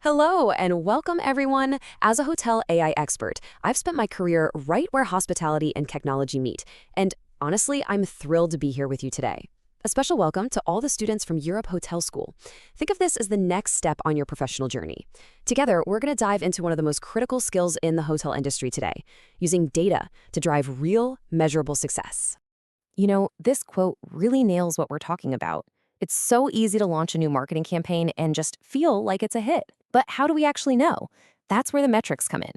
Hello and welcome everyone. As a hotel AI expert, I've spent my career right where hospitality and technology meet. And honestly, I'm thrilled to be here with you today. A special welcome to all the students from Europe Hotel School. Think of this as the next step on your professional journey. Together, we're going to dive into one of the most critical skills in the hotel industry today, using data to drive real, measurable success. This quote really nails what we're talking about. It's so easy to launch a new marketing campaign and just feel like it's a hit. But how do we actually know? That's where the metrics come in.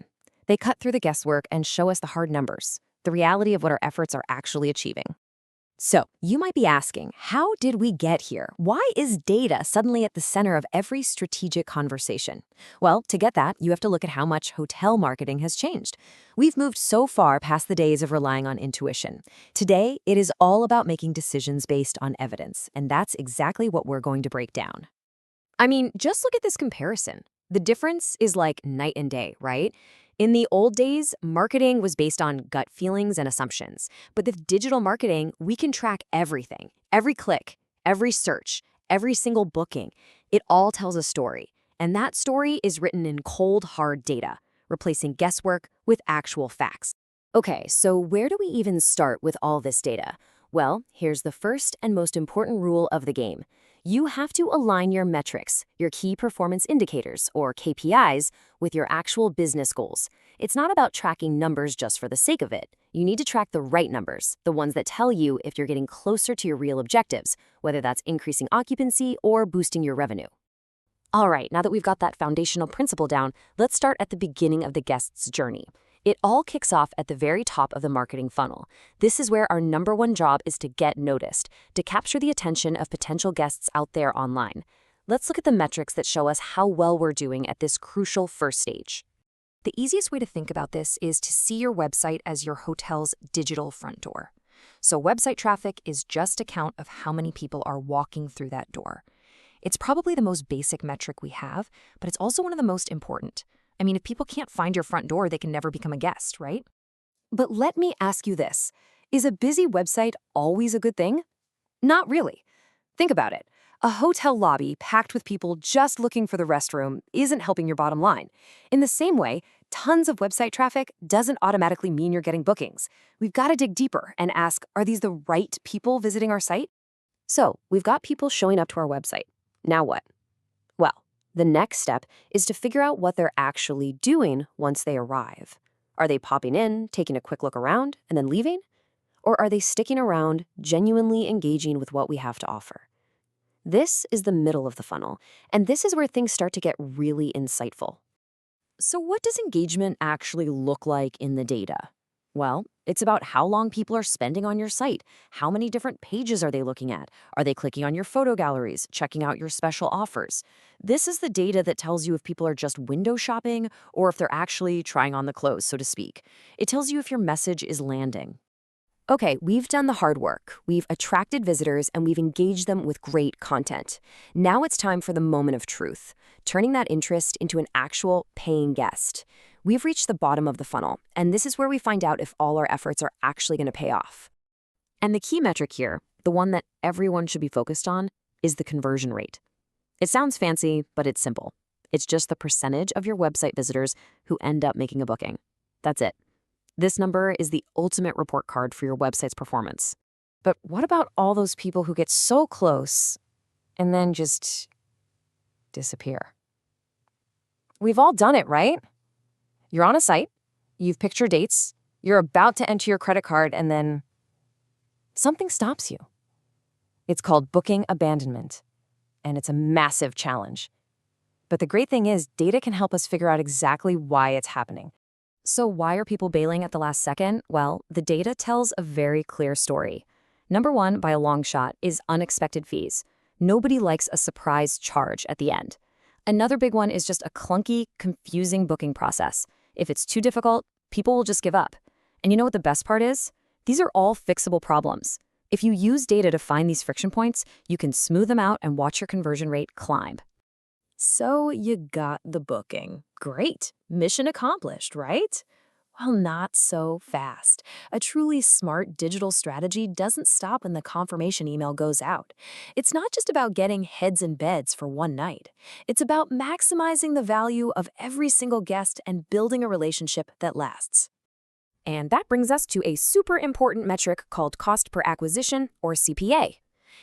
They cut through the guesswork and show us the hard numbers, the reality of what our efforts are actually achieving. So, you might be asking, how did we get here? Why is data suddenly at the center of every strategic conversation? Well, to get that, you have to look at how much hotel marketing has changed. We've moved so far past the days of relying on intuition. Today, it is all about making decisions based on evidence, and that's exactly what we're going to break down. Just look at this comparison. The difference is like night and day, right? In the old days, marketing was based on gut feelings and assumptions. But with digital marketing, we can track everything. Every click, every search, every single booking. It all tells a story. And that story is written in cold, hard data, replacing guesswork with actual facts. Okay, so where do we even start with all this data? Well, here's the first and most important rule of the game. You have to align your metrics, your key performance indicators, or KPIs, with your actual business goals. It's not about tracking numbers just for the sake of it. You need to track the right numbers, the ones that tell you if you're getting closer to your real objectives, whether that's increasing occupancy or boosting your revenue. All right, now that we've got that foundational principle down, let's start at the beginning of the guest's journey. It all kicks off at the very top of the marketing funnel. This is where our number one job is to get noticed, to capture the attention of potential guests out there online. Let's look at the metrics that show us how well we're doing at this crucial first stage. The easiest way to think about this is to see your website as your hotel's digital front door. So website traffic is just a count of how many people are walking through that door. It's probably the most basic metric we have, but it's also one of the most important. If people can't find your front door, they can never become a guest, right? But let me ask you this. Is a busy website always a good thing? Not really. Think about it. A hotel lobby packed with people just looking for the restroom isn't helping your bottom line. In the same way, tons of website traffic doesn't automatically mean you're getting bookings. We've got to dig deeper and ask, are these the right people visiting our site? So, we've got people showing up to our website. Now what? Well, the next step is to figure out what they're actually doing once they arrive. Are they popping in, taking a quick look around, and then leaving? Or are they sticking around, genuinely engaging with what we have to offer? This is the middle of the funnel, and this is where things start to get really insightful. So what does engagement actually look like in the data? Well, it's about how long people are spending on your site. How many different pages are they looking at? Are they clicking on your photo galleries, checking out your special offers? This is the data that tells you if people are just window shopping or if they're actually trying on the clothes, so to speak. It tells you if your message is landing. Okay, we've done the hard work. We've attracted visitors and we've engaged them with great content. Now it's time for the moment of truth, turning that interest into an actual paying guest. We've reached the bottom of the funnel, and this is where we find out if all our efforts are actually going to pay off. And the key metric here, the one that everyone should be focused on, is the conversion rate. It sounds fancy, but it's simple. It's just the percentage of your website visitors who end up making a booking. That's it. This number is the ultimate report card for your website's performance. But what about all those people who get so close and then just disappear? We've all done it, right? You're on a site, you've picked your dates, you're about to enter your credit card, and then something stops you. It's called booking abandonment, and it's a massive challenge. But the great thing is, data can help us figure out exactly why it's happening. So why are people bailing at the last second? Well, the data tells a very clear story. Number one, by a long shot, is unexpected fees. Nobody likes a surprise charge at the end. Another big one is just a clunky, confusing booking process. If it's too difficult, people will just give up. And you know what the best part is? These are all fixable problems. If you use data to find these friction points, you can smooth them out and watch your conversion rate climb. So you got the booking. Great. Mission accomplished, right? Well, not so fast. A truly smart digital strategy doesn't stop when the confirmation email goes out. It's not just about getting heads in beds for one night. It's about maximizing the value of every single guest and building a relationship that lasts. And that brings us to a super important metric called cost per acquisition, or CPA.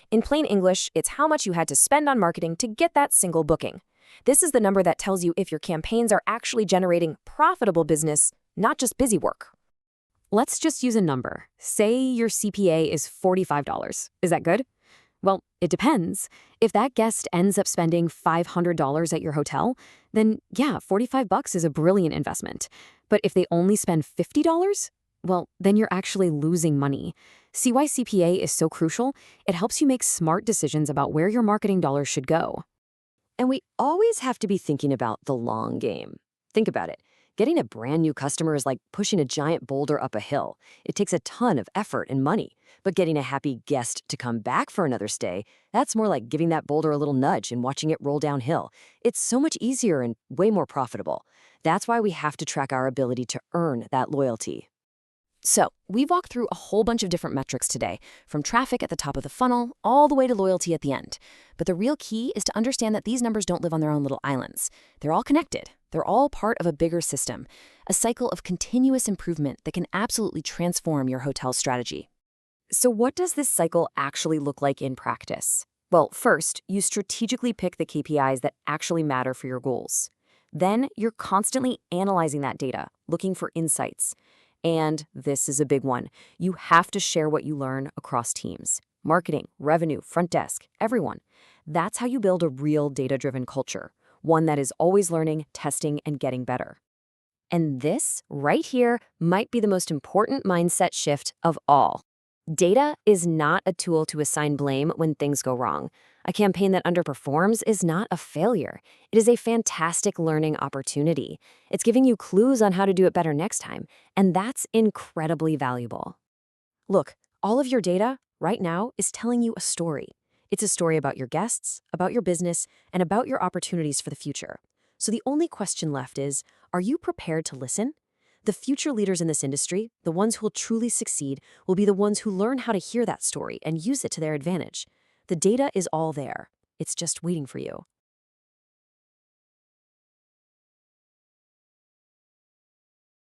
In plain English, it's how much you had to spend on marketing to get that single booking. This is the number that tells you if your campaigns are actually generating profitable business, not just busy work. Let's just use a number. Say your CPA is $45. Is that good? Well, it depends. If that guest ends up spending $500 at your hotel, then yeah, 45 bucks is a brilliant investment. But if they only spend $50, well, then you're actually losing money. See why CPA is so crucial? It helps you make smart decisions about where your marketing dollars should go. And we always have to be thinking about the long game. Think about it. Getting a brand new customer is like pushing a giant boulder up a hill. It takes a ton of effort and money. But getting a happy guest to come back for another stay, that's more like giving that boulder a little nudge and watching it roll downhill. It's so much easier and way more profitable. That's why we have to track our ability to earn that loyalty. So, we've walked through a whole bunch of different metrics today, from traffic at the top of the funnel all the way to loyalty at the end. But the real key is to understand that these numbers don't live on their own little islands. They're all connected. They're all part of a bigger system, a cycle of continuous improvement that can absolutely transform your hotel strategy. So what does this cycle actually look like in practice? Well, first, you strategically pick the KPIs that actually matter for your goals. Then, you're constantly analyzing that data, looking for insights. And this is a big one. You have to share what you learn across teams. Marketing, revenue, front desk, everyone. That's how you build a real data-driven culture, one that is always learning, testing, and getting better. And this, right here, might be the most important mindset shift of all. Data is not a tool to assign blame when things go wrong. A campaign that underperforms is not a failure. It is a fantastic learning opportunity. It's giving you clues on how to do it better next time, and that's incredibly valuable. Look, all of your data right now is telling you a story. It's a story about your guests, about your business, and about your opportunities for the future. So the only question left is, are you prepared to listen? The future leaders in this industry, the ones who will truly succeed, will be the ones who learn how to hear that story and use it to their advantage. The data is all there. It's just waiting for you.